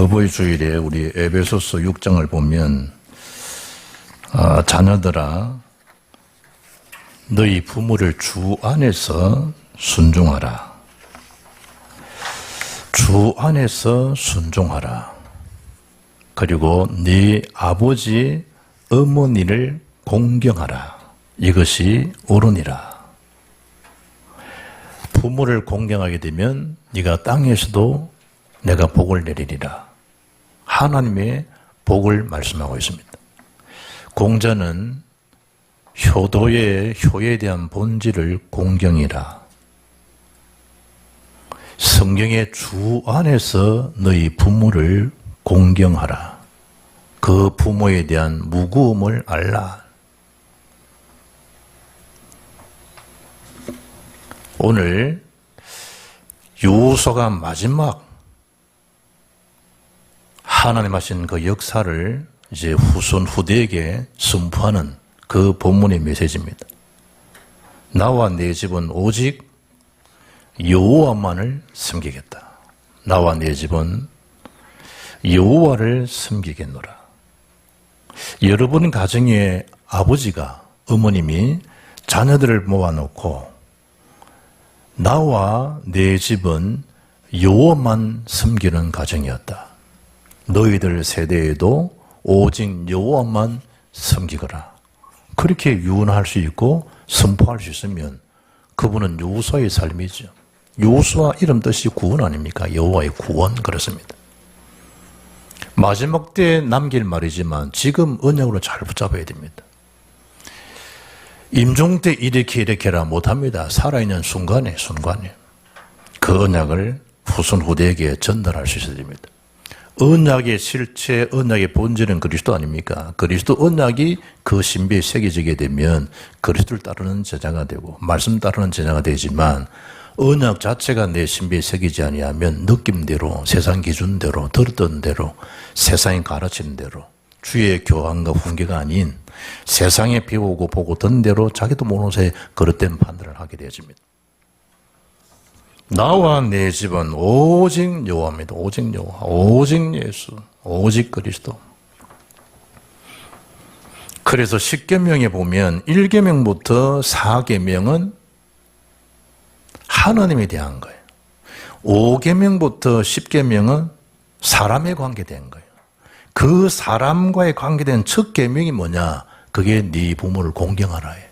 어버이 주일에 우리 에베소서 6장을 보면 자녀들아 너희 부모를 주 안에서 순종하라. 주 안에서 순종하라. 그리고 네 아버지 어머니를 공경하라. 이것이 옳으니라. 부모를 공경하게 되면 네가 땅에서도 내가 복을 내리리라. 하나님의 복을 말씀하고 있습니다. 공자는 효도의 효에 대한 본질을 공경이라. 성경의 주 안에서 너희 부모를 공경하라. 그 부모에 대한 무거움을 알라. 오늘 요소가 마지막 하나님 하신 그 역사를 이제 후손 후대에게 선포하는 그 본문의 메시지입니다. 나와 내 집은 오직 여호와만을 섬기겠다. 나와 내 집은 여호와를 섬기겠노라. 여러분 가정의 아버지가 어머님이 자녀들을 모아놓고 나와 내 집은 여호와만 섬기는 가정이었다. 너희들 세대에도 오직 여호와만 섬기거라. 그렇게 유언할 수 있고 선포할 수 있으면 그분은 요호수아의 삶이죠. 요호수아 이름 뜻이 구원 아닙니까? 여호와의 구원 그렇습니다. 마지막 때에 남길 말이지만 지금 언약으로 잘 붙잡아야 됩니다. 임종 때 이렇게 해라 못합니다. 살아있는 순간에 그 언약을 후손 후대에게 전달할 수 있어야 됩니다. 언약의 실체, 언약의 본질은 그리스도 아닙니까? 그리스도 언약이 그 신비에 새겨지게 되면 그리스도를 따르는 제자가 되고 말씀 따르는 제자가 되지만 언약 자체가 내 신비에 새기지 아니하면 느낌대로 세상 기준대로 들었던 대로 세상이 가르치는 대로 주의 교환과 훈계가 아닌 세상에 배우고 보고 든 대로 자기도 모르는 새에 그릇된 판단을 하게 되어집니다. 나와 내 집은 오직 여호와입니다. 오직 여호와, 오직 예수, 오직 그리스도. 그래서 10계명에 보면 1계명부터 4계명은 하나님에 대한 거예요. 5계명부터 10계명은 사람에 관계된 거예요. 그 사람과의 관계된 첫 계명이 뭐냐? 그게 네 부모를 공경하라예요.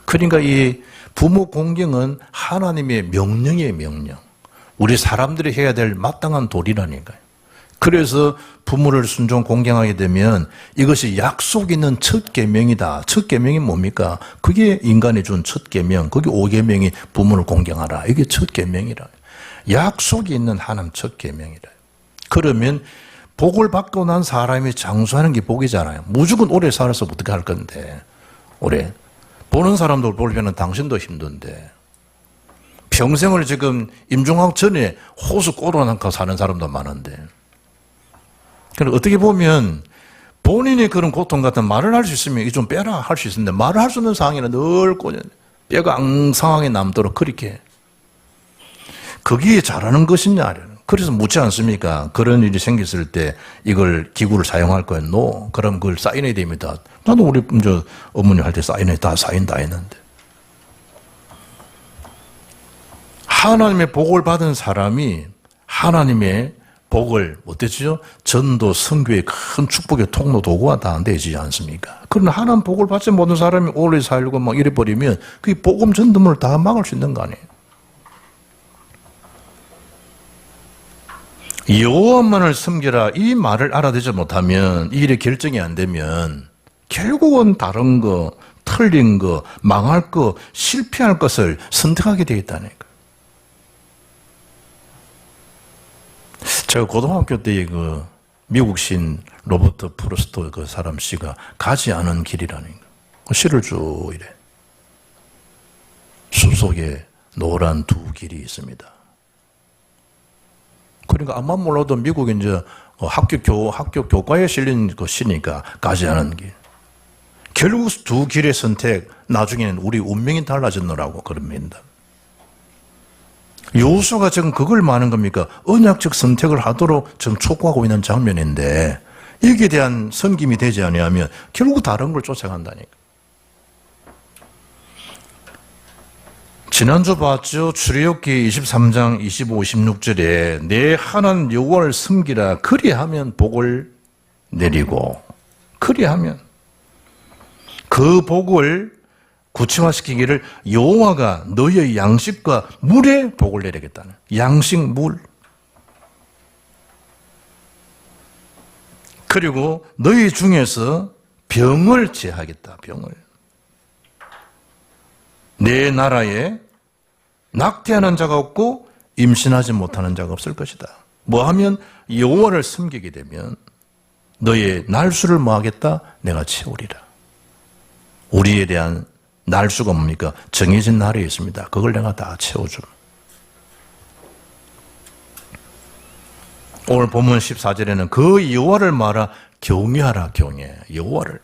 그러니까 이 부모 공경은 하나님의 명령이에요, 명령. 우리 사람들이 해야 될 마땅한 도리라니까요. 그래서 부모를 순종 공경하게 되면 이것이 약속 있는 첫 계명이다. 첫 계명이 뭡니까? 그게 인간이 준 첫 계명. 그게 5계명이 부모를 공경하라. 이게 첫 계명이라. 약속이 있는 하나님 첫 계명이라. 그러면 복을 받고 난 사람이 장수하는 게 복이잖아요. 무조건 오래 살아서 어떻게 할 건데. 오래. 보는 사람들 보려면 당신도 힘든데. 평생을 지금 임종하기 전에 호수 꼬라놓고 사는 사람도 많은데. 그러니까 어떻게 보면 본인이 그런 고통 같은 말을 할 수 있으면 이거 좀 빼라 할 수 있는데 말을 할 수 있는 상황에는 늘 뼈가 앙상하게 남도록 그렇게. 그게 잘하는 것이냐. 그래서 묻지 않습니까? 그런 일이 생겼을 때 이걸 기구를 사용할 거예요. No. 그럼 그걸 사인해야 됩니다. 나도 우리 어머니 할 때 다 사인 다 했는데. 하나님의 복을 받은 사람이 하나님의 복을 못했죠? 전도, 선교의 큰 축복의 통로 도구가 다 안 되지 않습니까? 그러나 하나님 복을 받지 못한 사람이 오래 살고 막 이래버리면 그게 복음 전도문을 다 막을 수 있는 거 아니에요? 여호와만을 섬기라 이 말을 알아듣지 못하면 이 일이 결정이 안 되면 결국은 다른 거, 틀린 거, 망할 거, 실패할 것을 선택하게 되겠다니까. 제가 고등학교 때 그 미국신 로버트 프루스트 그 사람 씨가 가지 않은 길이라는 거. 시를 쭉 이래. 숲속에 노란 두 길이 있습니다. 그러니까 아마 몰라도 미국 이제 학교 교과에 실린 그 시니까 가지 않은 길. 결국 두 길의 선택, 나중에는 우리 운명이 달라졌노라고 그럽니다. 여호수아가 지금 그걸 말하는 겁니까? 언약적 선택을 하도록 지금 촉구하고 있는 장면인데 여기에 대한 섬김이 되지 아니하면 결국 다른 걸 쫓아간다니까. 지난주 봤죠? 출애굽기 23장 25, 26절에 내 하나님 여호와를 섬기라 그리하면 복을 내리고 그리하면 그 복을 구체화시키기를 여호와가 너희의 양식과 물에 복을 내리겠다는 양식, 물. 그리고 너희 중에서 병을 제하겠다. 병을. 내 나라에 낙태하는 자가 없고 임신하지 못하는 자가 없을 것이다. 뭐하면 여호와를 섬기게 되면 너의 날수를 뭐하겠다? 내가 채우리라. 우리에 대한 날수가 뭡니까? 정해진 날이 있습니다. 그걸 내가 다 채워줌. 오늘 본문 14절에는 그 여호와를 말하 경외하라 경외. 여호와를.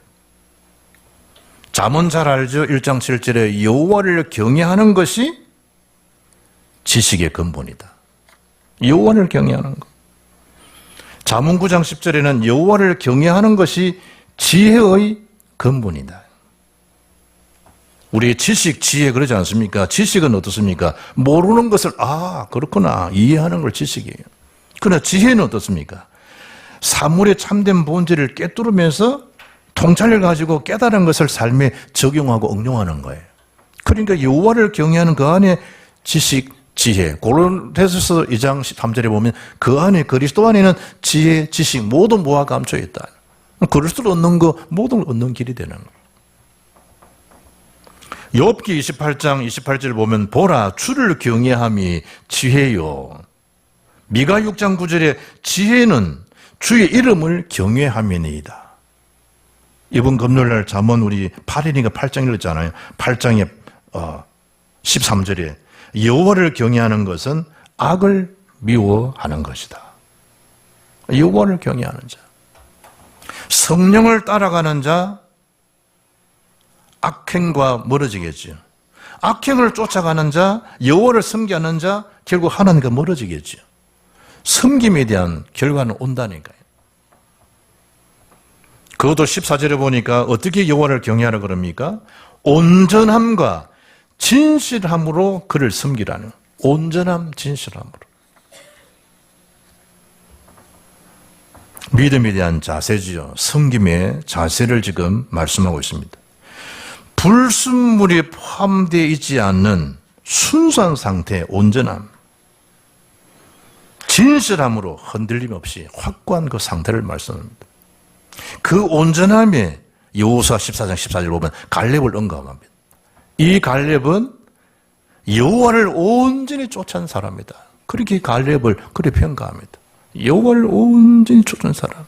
잠언 잘 알죠? 1장 7절에 여호와를 경외하는 것이 지식의 근본이다. 여호와를 경외하는 것. 잠언 9장 10절에는 여호와를 경외하는 것이 지혜의 근본이다. 우리 지식, 지혜 그러지 않습니까? 지식은 어떻습니까? 모르는 것을 그렇구나 이해하는 걸 지식이에요. 그러나 지혜는 어떻습니까? 사물의 참된 본질을 꿰뚫으면서 통찰을 가지고 깨달은 것을 삶에 적용하고 응용하는 거예요. 그러니까 여호와를 경외하는 그 안에 지식, 지혜. 고린도후서 2장 13절에 보면 그 안에 그리스도 안에는 지혜, 지식 모든 모아 감춰 있다. 그리스도를 얻는 거 모든 걸 얻는 길이 되는 거예요. 욥기 28장 28절 보면 보라 주를 경외함이 지혜요. 미가 6장 9절에 지혜는 주의 이름을 경외함이니이다. 이번 금요일날 잠언 우리 8일인가 8장 읽었잖아요. 8장에 13절에 여호와를 경외하는 것은 악을 미워하는 것이다. 여호와를 경외하는 자, 성령을 따라가는 자 악행과 멀어지겠죠. 악행을 쫓아가는 자, 여호와를 섬기는 자 결국 하나님과 멀어지겠죠. 섬김에 대한 결과는 온다니까요. 그것도 14절에 보니까 어떻게 여호와를 경외하라 그럽니까? 온전함과 진실함으로 그를 섬기라는. 온전함, 진실함으로. 믿음에 대한 자세지요. 섬김의 자세를 지금 말씀하고 있습니다. 불순물이 포함되어 있지 않는 순수한 상태, 온전함. 진실함으로 흔들림 없이 확고한 그 상태를 말씀합니다. 그 온전함에 여호수아 14장 14절 보면 갈렙을 언급합니다. 이 갈렙은 여호와를 온전히 쫓은 사람이다. 그렇게 갈렙을 그렇게 평가합니다. 여호와를 온전히 쫓은 사람.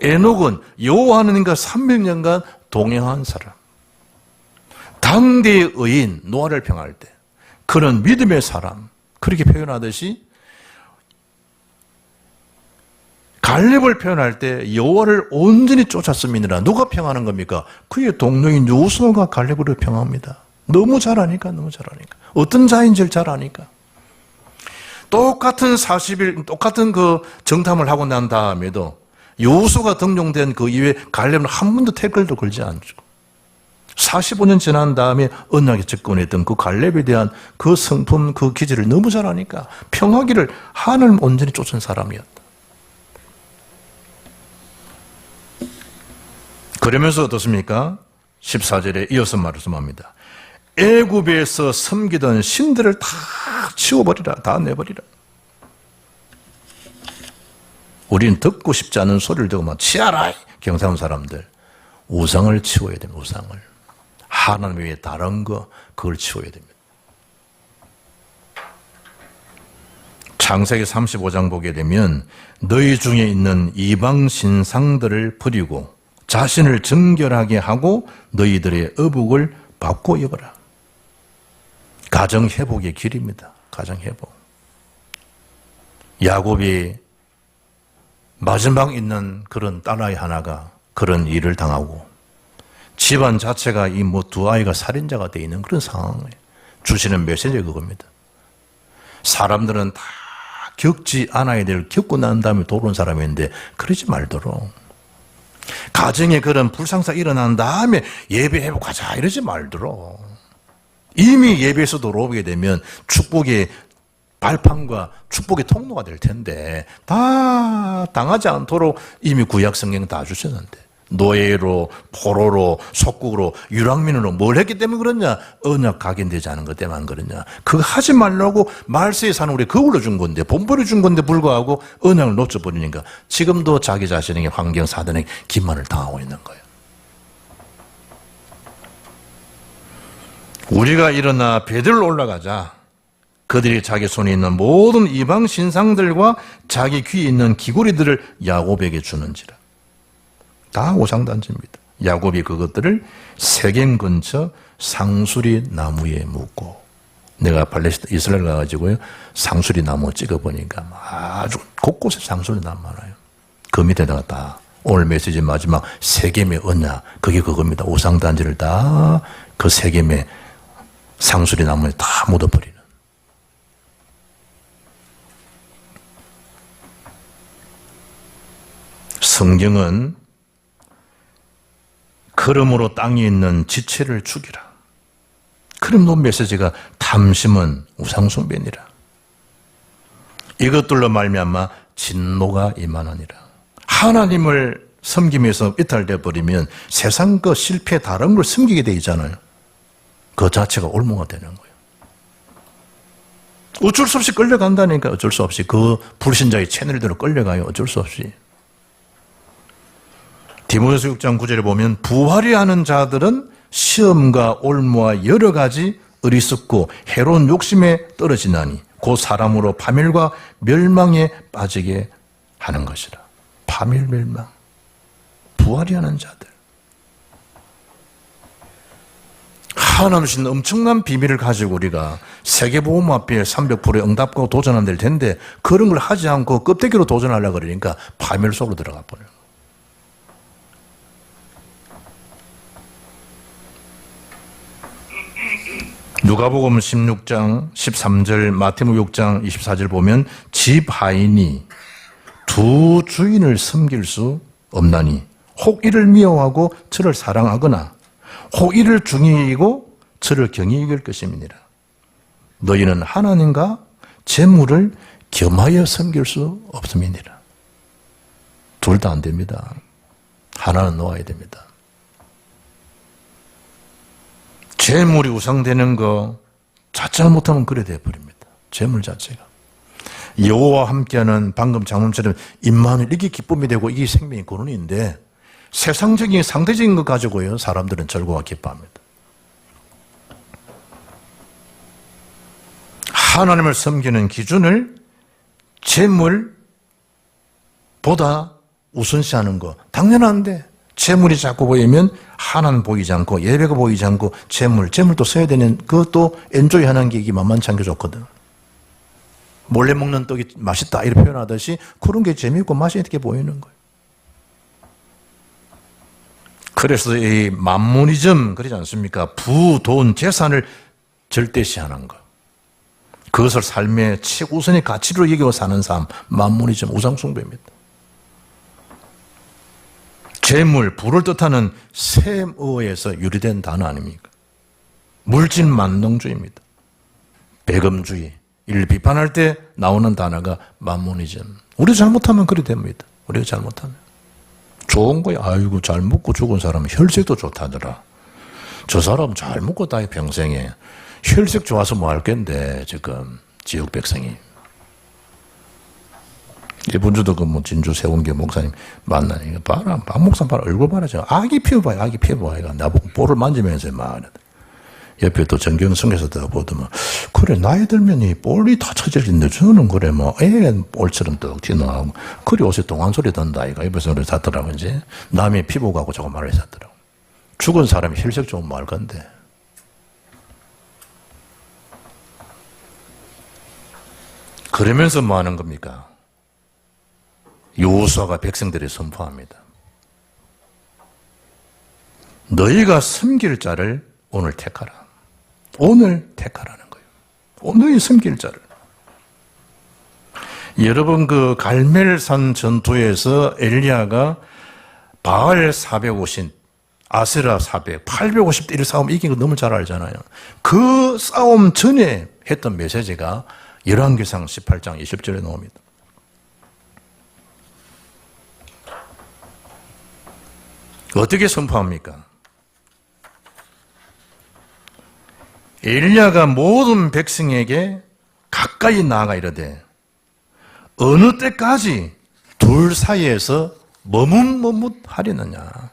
에녹은 여호와 하나님과 300년간 동행한 사람. 당대의 의인 노아를 평할 때 그는 믿음의 사람 그렇게 표현하듯이 갈렙을 표현할 때 여호와를 온전히 쫓았음이니라. 누가 평하는 겁니까? 그의 동료인 여호수아가 갈렙을 평합니다. 너무 잘 아니까. 어떤 자인지를 잘 아니까. 똑같은 40일 똑같은 그 정탐을 하고 난 다음에도 여호수아가 등용된 그 이후에 갈렙은 한 번도 태클도 걸지 않죠. 45년 지난 다음에 언약에 접근했던 그 갈렙에 대한 그 성품, 그 기질을 너무 잘 아니까 평하기를 하나님 온전히 쫓은 사람이었다. 그러면서 어떻습니까? 14절에 이어서 말씀합니다. 애굽에서 섬기던 신들을 다 치워버리라. 다 내버리라. 우린 듣고 싶지 않은 소리를 듣고 막 치아라. 경상도 사람들. 우상을 치워야 됩니다. 우상을. 하나님 외에 다른 거 그걸 치워야 됩니다. 창세기 35장 보게 되면 너희 중에 있는 이방 신상들을 버리고 자신을 정결하게 하고 너희들의 어복을 바꿔 입어라. 가정 회복의 길입니다. 가정 회복. 야곱이 마지막 있는 그런 딸아이 하나가 그런 일을 당하고 집안 자체가 이 두 아이가 살인자가 되어 있는 그런 상황에 주시는 메시지가 그겁니다. 사람들은 다 겪지 않아야 될 겪고 난 다음에 돌아온 사람인데 그러지 말도록. 가정에 그런 불상사 일어난 다음에 예배 회복하자 이러지 말도록. 이미 예배에서 돌아오게 되면 축복의 발판과 축복의 통로가 될 텐데 다 당하지 않도록 이미 구약 성경 다 주셨는데 노예로, 포로로, 속국으로, 유랑민으로 뭘 했기 때문에 그러냐? 언약 각인되지 않은 것 때문에 안 그러냐? 그거 하지 말라고 말세에 사는 우리 그걸로 준 건데, 본보를 준 건데 불구하고 언약을 놓쳐버리니까 지금도 자기 자신에게 환경, 사단에게 기만을 당하고 있는 거예요. 우리가 일어나 베들로 올라가자. 그들이 자기 손에 있는 모든 이방 신상들과 자기 귀에 있는 귀고리들을 야곱에게 주는지라. 다 오상단지입니다. 야곱이 그것들을 세겜 근처 상수리 나무에 묻고, 내가 팔레스타인 이스라엘 가가지고요 상수리 나무 찍어보니까 아주 곳곳에 상수리 나무 많아요. 그 밑에다가 다 오늘 메시지 마지막 세겜의 언약, 그게 그겁니다. 오상단지를 다 그 세겜의 상수리 나무에 다 묻어버리는. 성경은 걸음으로 땅에 있는 지체를 죽이라. 그럼 너 메시지가 탐심은 우상숭배니라. 이것들로 말미암아 진노가 임하느니라. 하나님을 섬김에서 이탈돼 버리면 세상 그 실패 다른 걸 섬기게 돼 있잖아요. 그 자체가 올무가 되는 거예요. 어쩔 수 없이 끌려간다니까. 어쩔 수 없이 그 불신자의 채널대로 끌려가요. 어쩔 수 없이. 디모데서 6장 9절에 보면 부활이 하는 자들은 시험과 올무와 여러 가지 어리석고 해로운 욕심에 떨어지나니 곧 사람으로 파멸과 멸망에 빠지게 하는 것이라. 파멸, 멸망. 부활이 하는 자들. 하나님 주신 엄청난 비밀을 가지고 우리가 세계보험 앞에 300%의 응답과 도전하면 될 텐데 그런 걸 하지 않고 껍데기로 도전하려고 그러니까 파멸 속으로 들어가 버려요. 누가복음 16장 13절, 마태복음 6장 24절 보면 집 하인이 두 주인을 섬길 수 없나니 혹 이를 미워하고 저를 사랑하거나 혹 이를 중히 여기고 저를 경히 여길 것임이니라. 너희는 하나님과 재물을 겸하여 섬길 수 없음이니라. 둘 다 안 됩니다. 하나는 놓아야 됩니다. 재물이 우상되는 거 자체를 못하면 그래 돼버립니다. 재물 자체가. 여호와와 함께하는 방금 장로님처럼 임마누엘, 이게 기쁨이 되고 이게 생명의 근원인데 세상적인 상대적인 것 가지고요 사람들은 절고와 기뻐합니다. 하나님을 섬기는 기준을 재물보다 우선시하는 거 당연한데 재물이 자꾸 보이면 하나는 보이지 않고 예배가 보이지 않고 재물도 써야 되는 그것도 엔조이 하는 게 이게 만만치 않게 좋거든. 몰래 먹는 떡이 맛있다 이렇게 표현하듯이 그런 게 재미있고 맛이 있게 보이는 거예요. 그래서 이 만모니즘 그러지 않습니까? 부, 돈, 재산을 절대시하는 거. 그것을 삶의 최우선의 가치로 여기고 사는 삶, 만모니즘, 우상숭배입니다. 재물, 부를 뜻하는 셈어에서 유래된 단어 아닙니까? 물질 만능주의입니다. 배금주의. 이를 비판할 때 나오는 단어가 만모니즘. 우리가 잘못하면 그래 됩니다. 우리가 잘못하면. 좋은 거야. 아이고, 잘 먹고 죽은 사람은 혈색도 좋다더라. 저 사람 잘 먹고 다이 평생에. 혈색 좋아서 뭐 할 건데, 지금, 지역 백성이. 이번 주도 그 뭐 진주 세운계 목사님 만나니까 봐라, 박 목사 봐라, 얼굴 봐라, 저 아기 피워봐요, 아기 피워봐요. 나보고 볼을 만지면서 막 옆에 또 정경 성교사들 보더만 그래 나이 들면 이 볼이 다 처질인데 저는 그래 뭐 애 볼처럼 떡 튀어나오고 그래 옷에 동안 소리 든다 이가 입에서 그래 샀더라고 이제 남의 피부 갖고 저거 말을 샀더라고. 죽은 사람이 혈색 좋은 말 건데. 그러면서 뭐 하는 겁니까? 여호수아가 백성들에 선포합니다. 너희가 섬길 자를 오늘 택하라. 오늘 택하라는 거예요. 너희 섬길 자를. 여러분 그 갈멜산 전투에서 엘리야가 바알 450, 아세라 400, 850대 1 싸움 이긴 거 너무 잘 알잖아요. 그 싸움 전에 했던 메시지가 열왕기상 18장 20절에 나옵니다. 어떻게 선포합니까? 엘리야가 모든 백성에게 가까이 나아가 이르되 어느 때까지 둘 사이에서 머뭇머뭇하려느냐.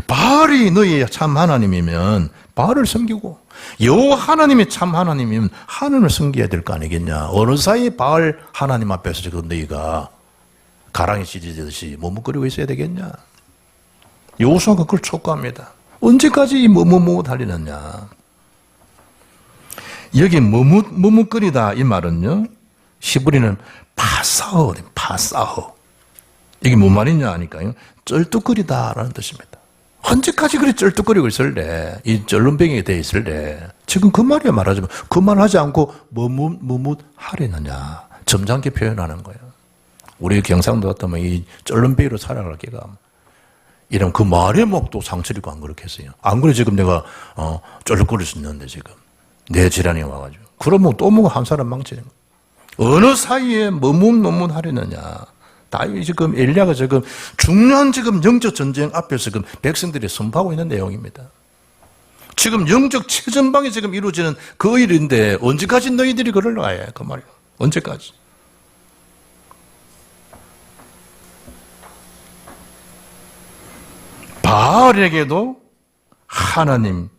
바알이 너희 참 하나님이면 바알을 섬기고 여호와 하나님이 참 하나님이면 하나님을 섬겨야 될 거 아니겠냐. 어느 사이에 바알 하나님 앞에서 지금 너희가 가랑이 찢어지듯이 머뭇거리고 있어야 되겠냐. 여호수아가 그걸 촉구합니다. 언제까지 머뭇머뭇하려느냐. 여기 머뭇거리다 이 말은요, 히브리는 파사허. 이게 뭔 말이냐 하니까요, 쩔뚝거리다라는 뜻입니다. 언제까지 그리 쩔뚝거리고 있을래? 이 쩔름뱅이가 돼 있을래? 지금 그 말이야. 말하자면 그 말 하지 않고 머뭇하려느냐. 점잖게 표현하는 거예요. 우리 경상도 같으면 이 쩔름뱅이로 살아갈 기가 이러면 그 말의 목도 상처리고 안 그렇겠어요. 안 그래 지금 내가 쩔뚝거릴 수 있는데 지금 내 질환이 와가지고 그러면 또 뭐가 한 사람 망치는 거예요. 어느 사이에 머뭇하려느냐. 다윗이 지금 엘리야가 지금 중요한 지금 영적 전쟁 앞에서 지금 백성들이 선포하고 있는 내용입니다. 지금 영적 최전방이 지금 이루어지는 그 일인데 언제까지 너희들이 그럴 나야 그 말이야. 언제까지? 바알에게도 하나님께도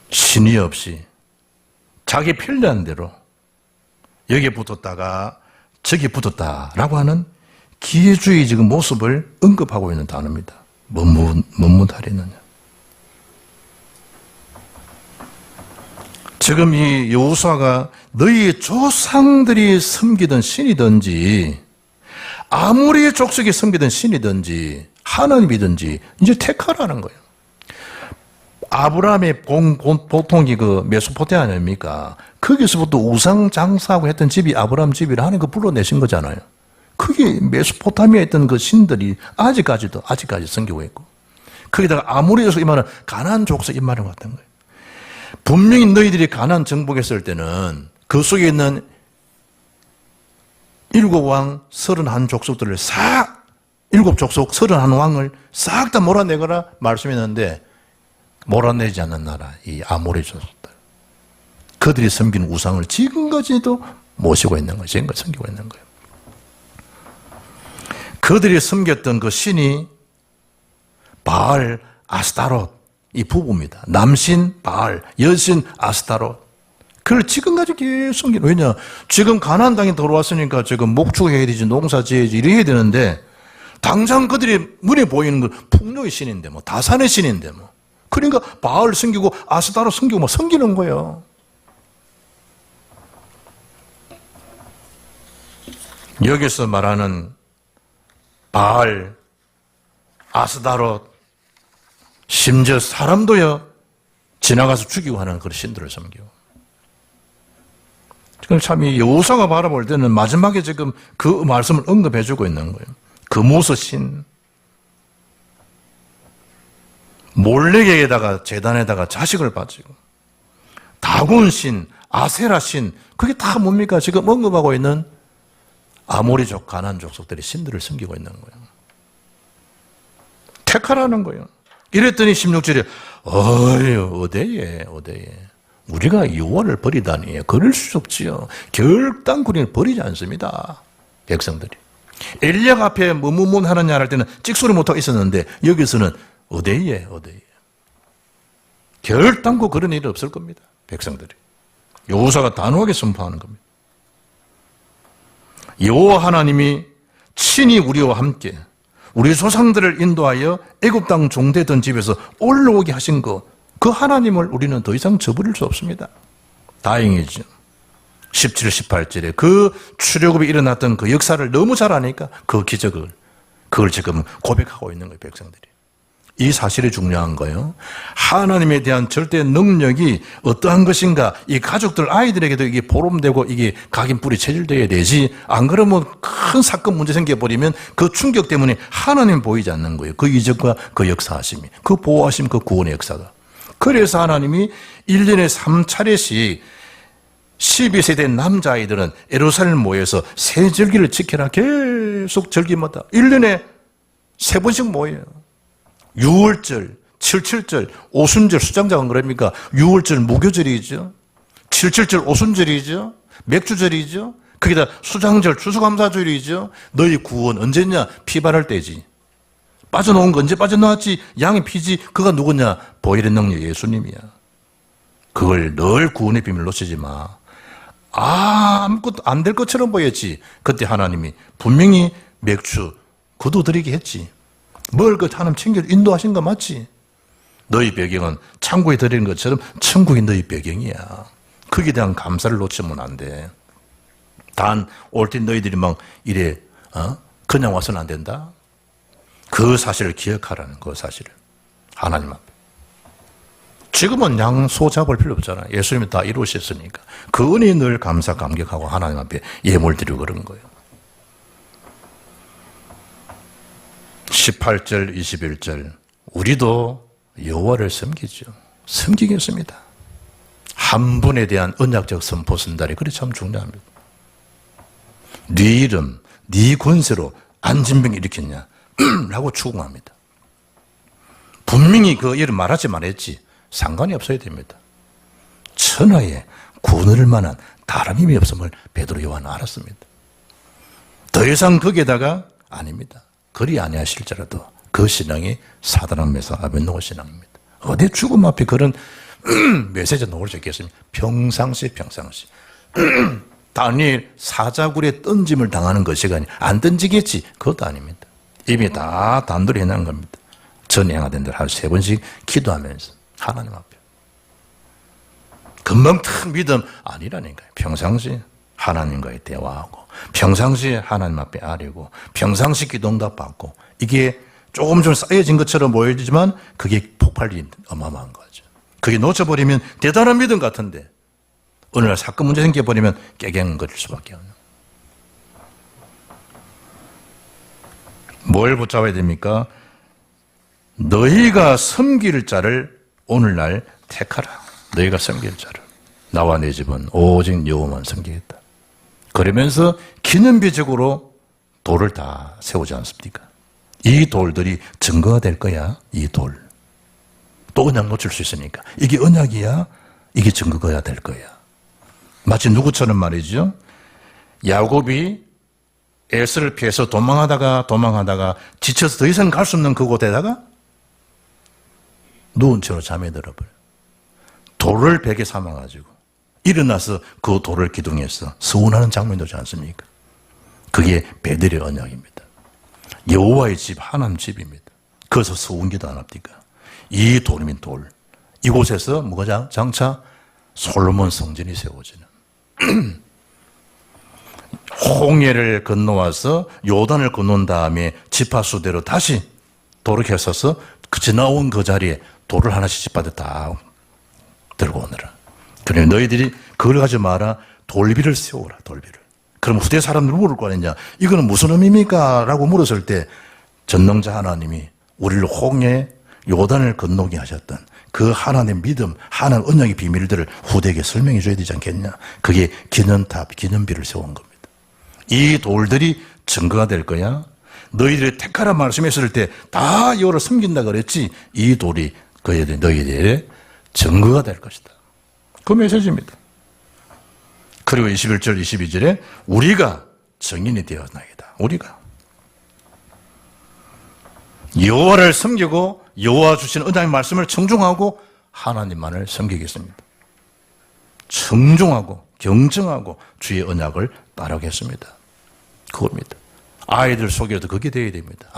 신이 없이 자기 편리한 대로 여기에 붙었다가 저기 붙었다라고 하는 기회주의 지금 모습을 언급하고 있는 단어입니다. 머뭇하려느냐. 지금 이 여호수아가 너희 조상들이 섬기던 신이든지 아무리 족속이 섬기던 신이든지 하나님이든지 이제 택하라는 거예요. 아브라함의 보통이 그 메소포타미아 아닙니까? 거기서부터 우상 장사하고 했던 집이 아브라함 집이라 하는 거 불러내신 거잖아요. 그게 메소포타미아에 있던 그 신들이 아직까지 섬기고 있고, 거기다가 아무리에서 이 말은 가나안 족속 이 말인 것 같은 거예요. 분명히 너희들이 가나안 정복했을 때는 그 속에 있는 7왕 31족속들을 싹 7족속 31왕을 싹 다 몰아내거라 말씀했는데 몰아내지 않는 나라 이 아모리 족속들, 그들이 섬기는 우상을 지금까지도 모시고 있는 거예요. 지금까지 섬기고 있는 거예요. 그들이 섬겼던 그 신이 바알 아스타롯 이 부부입니다. 남신 바알, 여신 아스타롯. 그걸 지금까지 계속 섬기는. 왜냐? 지금 가나안 땅에 들어왔으니까 지금 목축해야 되지, 농사 지어야지, 이래야 되는데 당장 그들이 눈에 보이는 건 풍요의 신인데 뭐 다산의 신인데 뭐. 그러니까 바알 섬기고 아스타롯 섬기고 뭐 섬기는 거예요. 여기서 말하는 바알, 아스타롯, 심지어 사람도요 지나가서 죽이고 하는 그런 신들을 섬기고. 지금 참 이 여호수아가 바라볼 때는 마지막에 지금 그 말씀을 언급해주고 있는 거예요. 금오서 신, 몰렉에다가 제단에다가 자식을 바치고, 다곤 신, 아세라 신, 그게 다 뭡니까? 지금 언급하고 있는 아모리족, 가나안 족속들이 신들을 섬기고 있는 거예요. 택하라는 거예요. 이랬더니 16절에 어디에 우리가 여호와를 버리다니 그럴 수 없지요. 결단코 우리는 버리지 않습니다. 백성들이. 엘리야가 앞에 머뭇하느냐 할 때는 찍소리 못하고 있었는데 여기서는 어디에 결단코 그런 일이 없을 겁니다. 백성들이. 여호수아가 단호하게 선포하는 겁니다. 여호와 하나님이 친히 우리와 함께 우리 조상들을 인도하여 애굽 땅 종되던 집에서 올라오게 하신 그 하나님을 우리는 더 이상 저버릴 수 없습니다. 다행이죠. 17, 18절에 그 출애굽이 일어났던 그 역사를 너무 잘 아니까 그 기적을 그걸 지금 고백하고 있는 거예요. 백성들이. 이 사실이 중요한 거예요. 하나님에 대한 절대 능력이 어떠한 것인가, 이 가족들, 아이들에게도 이게 보름되고 이게 각인 뿌리 체질되어야 되지, 안 그러면 큰 사건 문제 생겨버리면 그 충격 때문에 하나님 보이지 않는 거예요. 그 이적과 그 역사하심이, 그 보호하심, 그 구원의 역사가. 그래서 하나님이 1년에 3차례씩 12세 된 남자아이들은 예루살렘 모여서 세 절기를 지켜라. 계속 절기마다 1년에 3번씩 모여요. 6월절, 77절, 오순절, 수장자가 그럽니까? 6월절 무교절이죠. 77절 오순절이죠. 맥주절이죠. 거기다 수장절, 추수감사절이죠. 너희 구원 언제냐? 피 바를 때지. 빠져나온 거 언제 빠져나왔지? 양의 피지. 그가 누구냐? 보혈의 능력 예수님이야. 그걸 늘 구원의 비밀 놓치지 마. 아무것도 안 될 것처럼 보였지. 그때 하나님이 분명히 맥주, 거둬들이게 했지. 뭘 그 하나님 챙겨 인도하신 거 맞지? 너희 배경은 창고에 드리는 것처럼 천국이 너희 배경이야. 거기에 대한 감사를 놓치면 안 돼. 단 올 때 너희들이 막 이래 그냥 와서는 안 된다. 그 사실을 기억하라는 그 사실을. 하나님 앞에. 지금은 양소 잡을 필요 없잖아. 예수님이 다 이루셨으니까. 그 은혜에 늘 감사 감격하고 하나님 앞에 예물 드리고 그런 거예요. 18절 21절 우리도 여호와를 섬기죠. 섬기겠습니다. 한 분에 대한 언약적 선포 선달이 그래 참 중요합니다. 네 이름, 네 권세로 안진병 일으켰냐 라고 추궁합니다. 분명히 그 이름 말하지 말했지 상관이 없어야 됩니다. 천하에 구원을 만한 다른 힘이 없음을 베드로 요한은 알았습니다. 더 이상 거기에다가 아닙니다. 그리 아니하실지라도 그 신앙이 사드락메사 아벳노고 신앙입니다. 어디 죽음 앞에 그런 메시지 놓을 수 있겠습니까? 평상시 다니엘 사자굴에 던짐을 당하는 것이 아니 안 던지겠지. 그것도 아닙니다. 이미 다 단도리 해놓은 겁니다. 전행하는 대로 하루 3번씩 기도하면서 하나님 앞에 금방 탁 믿음 아니라니까요. 평상시 하나님과의 대화하고 평상시에 하나님 앞에 아뢰고 평상시 기도응답 받고 이게 조금 좀 쌓여진 것처럼 보여지지만 그게 폭발이 어마어마한 거죠. 그게 놓쳐버리면 대단한 믿음 같은데 어느 날 사건 문제 생겨버리면 깨갱거릴 수밖에 없는. 뭘 붙잡아야 됩니까? 너희가 섬길 자를 오늘날 택하라. 너희가 섬길 자를. 나와 내 집은 오직 여호와만 섬기겠다. 그러면서 기념비적으로 돌을 다 세우지 않습니까? 이 돌들이 증거가 될 거야. 이 돌. 또 언약 놓칠 수 있으니까. 이게 언약이야. 이게 증거가 될 거야. 마치 누구처럼 말이죠. 야곱이 에서를 피해서 도망하다가 지쳐서 더 이상 갈 수 없는 그곳에다가 누운 채로 잠에 들어버려. 돌을 벽에 삼아가지고 일어나서 그 돌을 기둥해서 서운하는 장면이 되지 않습니까? 그게 베델의 언약입니다. 여호와의 집, 하나님 집입니다. 그래서 서운기도 안 합니까? 이 돌이면 돌. 이곳에서 뭐가 장차 솔로몬 성전이 세워지는. 홍해를 건너와서 요단을 건넌 다음에 지파수대로 다시 돌을 켜서서 지나온 그 자리에 돌을 하나씩 집바닥 다 들고 오느라. 그래 너희들이 그걸 가지 마라. 돌비를 세우라. 돌비를. 그럼 후대 사람들은 물을 거 아니냐. 이거는 무슨 의미입니까? 라고 물었을 때 전능자 하나님이 우리를 홍해 요단을 건너게 하셨던 그 하나님의 믿음, 하나님 언약의 비밀들을 후대에게 설명해 줘야 되지 않겠냐. 그게 기념탑, 기념비를 세운 겁니다. 이 돌들이 증거가 될 거야. 너희들이 택하라 말씀했을 때 다 여호와를 섬긴다 그랬지. 이 돌이 너희들의 증거가 될 것이다. 그 메시지입니다. 그리고 21절, 22절에 우리가 증인이 되었나이다. 우리가 여호와를 섬기고 여호와 주신 언약의 말씀을 청중하고 하나님만을 섬기겠습니다. 청중하고 경정하고 주의 언약을 따르겠습니다. 그겁니다. 아이들 속에도 그게 돼야 됩니다.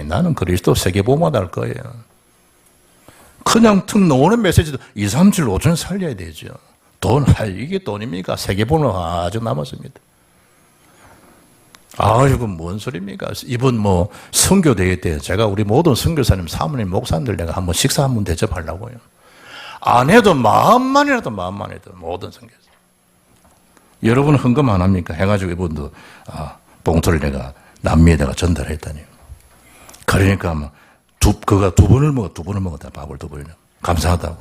나는 그리스도 세계보험만 할 거예요. 그냥 툭 나오는 메시지도 2, 3, 7, 5천 살려야 되죠. 이게 돈입니까? 세계보험 아직 남았습니다. 아이고, 뭔 소리입니까? 이번 뭐, 선교대회 때 제가 우리 모든 선교사님, 사모님, 목사님들 내가 한번 식사 한번 대접하려고요. 안 해도 마음만 해도 모든 선교사. 여러분 헌금 안 합니까? 해가지고 이분도, 봉투를 내가 남미에다가 전달했다니요. 그러니까 뭐, 그가 두 번을 먹었다, 밥을 두 번을. 감사하다고.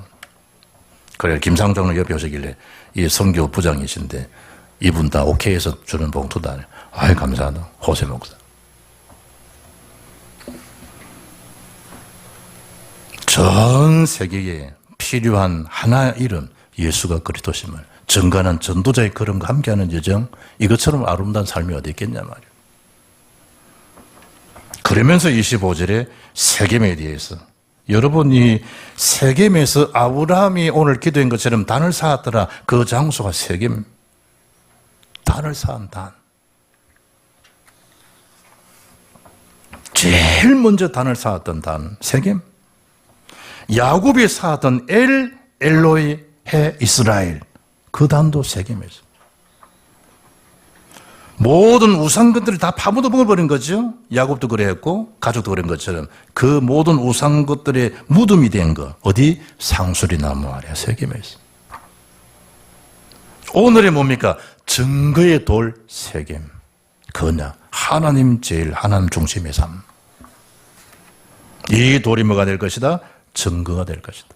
그래, 김상정은 옆에 오시길래, 이 선교 부장이신데, 이분 다 오케이 해서 주는 봉투다. 아이, 감사하다. 호세 목사. 전 세계에 필요한 하나의 이름, 예수가 그리스도심을 증거하는 전도자의 걸음과 함께하는 여정, 이것처럼 아름다운 삶이 어디 있겠냐 말이에요. 그러면서 25절에 세겜에 대해서, 여러분이 세겜에서 아브라함이 오늘 기도한 것처럼 단을 쌓았더라. 그 장소가 세겜. 단을 쌓은 단. 제일 먼저 단을 쌓았던 단, 세겜. 야곱이 쌓았던 엘로이 해 이스라엘. 그 단도 세겜에서. 모든 우상것들을 다 파묻어 먹어버린 거죠. 야곱도 그랬고 가족도 그런 것처럼 그 모든 우상것들의 무덤이 된 거. 어디? 상수리 나무 아래 세겜에서. 오늘의 뭡니까? 증거의 돌 세겜. 그냐? 하나님 제일 하나님 중심의 삶. 이 돌이 뭐가 될 것이다? 증거가 될 것이다.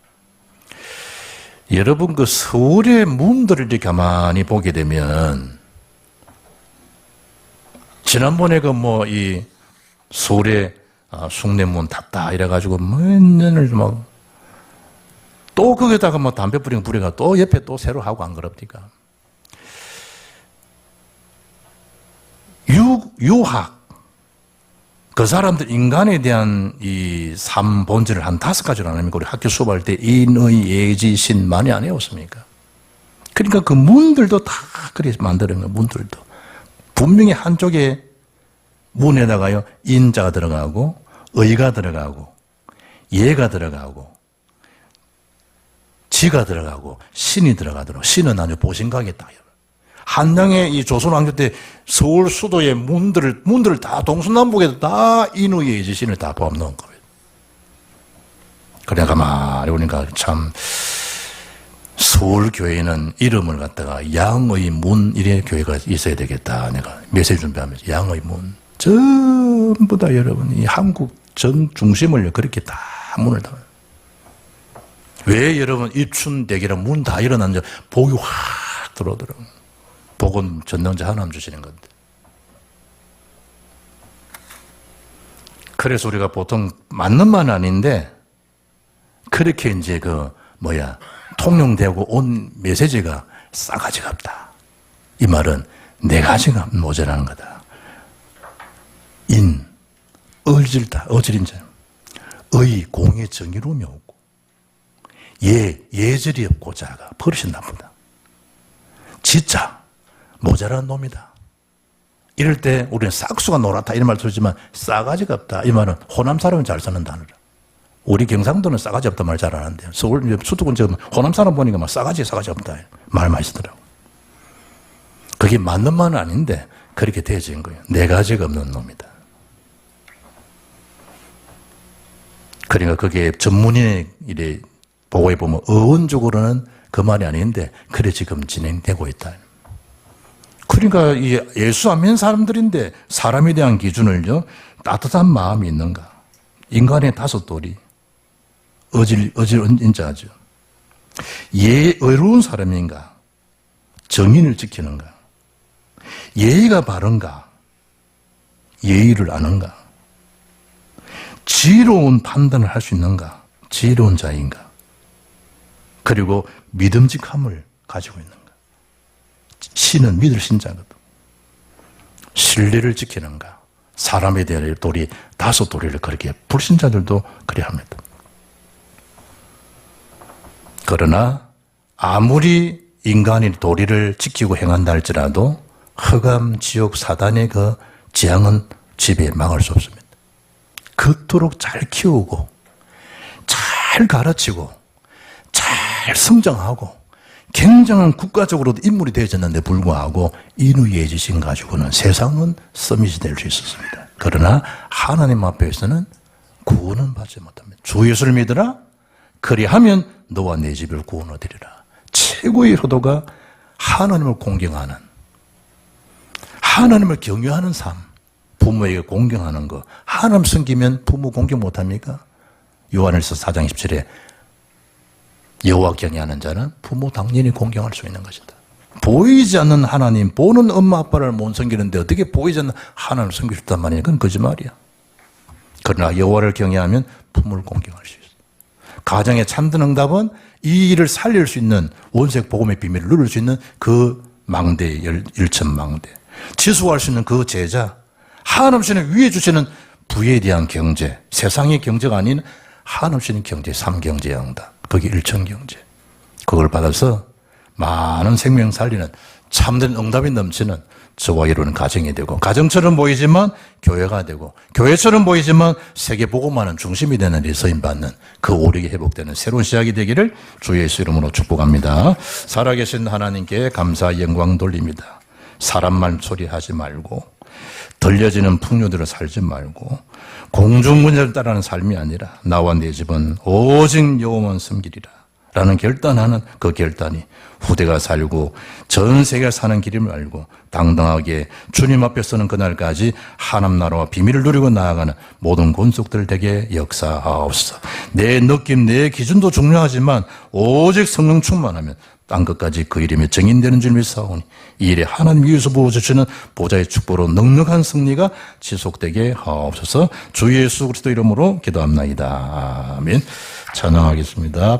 여러분 그 서울의 문들을 이렇게 가만히 보게 되면 지난번에 그 뭐 이 서울의 숭례문 탔다 이래가지고 몇 년을 막 또 거기다가 뭐 담배 뿌리고 부려가 또 옆에 또 새로 하고 안 그럽니까? 유학 그 사람들 인간에 대한 이 삶 본질을 한 5가지로 나눕니까? 우리 학교 수업할 때 인의 예지 신 많이 안 해왔습니까? 그러니까 그 문들도 다 그렇게 만드는 거예요. 문들도 분명히 한쪽에 문에다가요 인자가 들어가고 의가 들어가고 예가 들어가고 지가 들어가고 신이 들어가도록 신은 아주 보신각이다. 한양의 이 조선왕조 때 서울 수도의 문들을 다 동서남북에도 다 인의 예지 신을 다 포함 넣은 거예요. 그래 가만히 보니까 참 서울 교회는 이름을 갖다가 양의 문 이래 교회가 있어야 되겠다. 내가 메시지 준비하면서 양의 문 전부 다 여러분 이 한국 전 중심을 그렇게 다 문을 다. 왜 여러분 입춘대기랑 문 다 일어났는지 복이 확 들어오더라고요. 복은 전능자 하나님 주시는 건데. 그래서 우리가 보통 맞는 말은 아닌데 그렇게 이제 통용되고 온 메시지가 싸가지가 없다. 이 말은 네 가지가 모자라는 거다. 어질인 자. 의, 공의 정의로움이 없고 예절이 없고 자가 버릇이 나쁘다. 지자, 모자란 놈이다. 이럴 때 우리는 싹수가 노랗다 이런 말 쓰지만 싸가지가 없다. 이 말은 호남 사람은 잘 쓰는 단어라. 우리 경상도는 싸가지 없다 말 잘 안 하는데요. 서울 수도권 지금 호남 사람 보니까 막 싸가지 없다 말 많이 쓰더라고. 그게 맞는 말은 아닌데 그렇게 되어진 거예요. 네 가지가 없는 놈이다. 그러니까 그게 전문인의 일에 보고해 보면 어원적으로는 그 말이 아닌데 그래 지금 진행되고 있다. 그러니까 이 예수 안 믿는 사람들인데 사람에 대한 기준을요 따뜻한 마음이 있는가? 인간의 5돌이 인자하죠. 의로운 사람인가? 정인을 지키는가? 예의가 바른가? 예의를 아는가? 지혜로운 판단을 할 수 있는가? 지혜로운 자인가? 그리고 믿음직함을 가지고 있는가? 신은 믿을 신자거든. 신뢰를 지키는가? 사람에 대한 도리 5도리를 그렇게 불신자들도 그래 합니다. 그러나 아무리 인간이 도리를 지키고 행한다 할지라도 흑암, 지옥, 사단의 그 재앙은 집에 막을 수 없습니다. 그토록 잘 키우고 잘 가르치고 잘 성장하고 굉장한 국가적으로도 인물이 되어졌는데 불구하고 인의예지심 가지고는 세상은 서밋이 될 수 있었습니다. 그러나 하나님 앞에서는 구원은 받지 못합니다. 주 예수를 믿으라. 그리하면 너와 내 집을 구원 얻으리라. 최고의 효도가 하나님을 공경하는, 하나님을 경외하는 삶, 부모에게 공경하는 거. 하나님 섬기면 부모 공경 못합니까? 요한일서 4장 17에 여호와 경외하는 자는 부모 당연히 공경할 수 있는 것이다. 보이지 않는 하나님, 보는 엄마 아빠를 못 섬기는데 어떻게 보이지 않는 하나님을 섬길 수 있단 말이야? 그건 거짓말이야. 그러나 여호와를 경외하면 부모를 공경할 수 있어. 가정의 참된 응답은 이 일을 살릴 수 있는 원색 복음의 비밀을 누릴 수 있는 그 망대, 일천망대, 지수할 수 있는 그 제자, 하나님께서 위에 주시는 부에 대한 경제, 세상의 경제가 아닌 하나님께서 경제, 삼경제의 응답, 그게 일천경제. 그걸 받아서 많은 생명 살리는 참된 응답이 넘치는 저와 이루는 가정이 되고, 가정처럼 보이지만 교회가 되고, 교회처럼 보이지만 세계 복음화는 중심이 되는 일이 서임받는 그 오력이 회복되는 새로운 시작이 되기를 주 예수 이름으로 축복합니다. 살아계신 하나님께 감사 영광 돌립니다. 사람 말 소리하지 말고, 들려지는 풍요대로 살지 말고, 공중분열을 따르는 삶이 아니라 나와 내 집은 오직 여호와만 섬기리라 라는 결단하는 그 결단이 후대가 살고 전 세계가 사는 길임을 알고 당당하게 주님 앞에 서는 그날까지 하나님 나라와 비밀을 누리고 나아가는 모든 권속들 되게 역사하옵소서. 내 느낌, 내 기준도 중요하지만 오직 성령 충만하면 땅 끝까지 그 이름이 증인되는 줄 믿사오니 이 일에 하나님 위에서 부어주시는 보좌의 축복으로 넉넉한 승리가 지속되게 하옵소서. 주 예수 그리스도 이름으로 기도합나이다. 아멘. 찬양하겠습니다.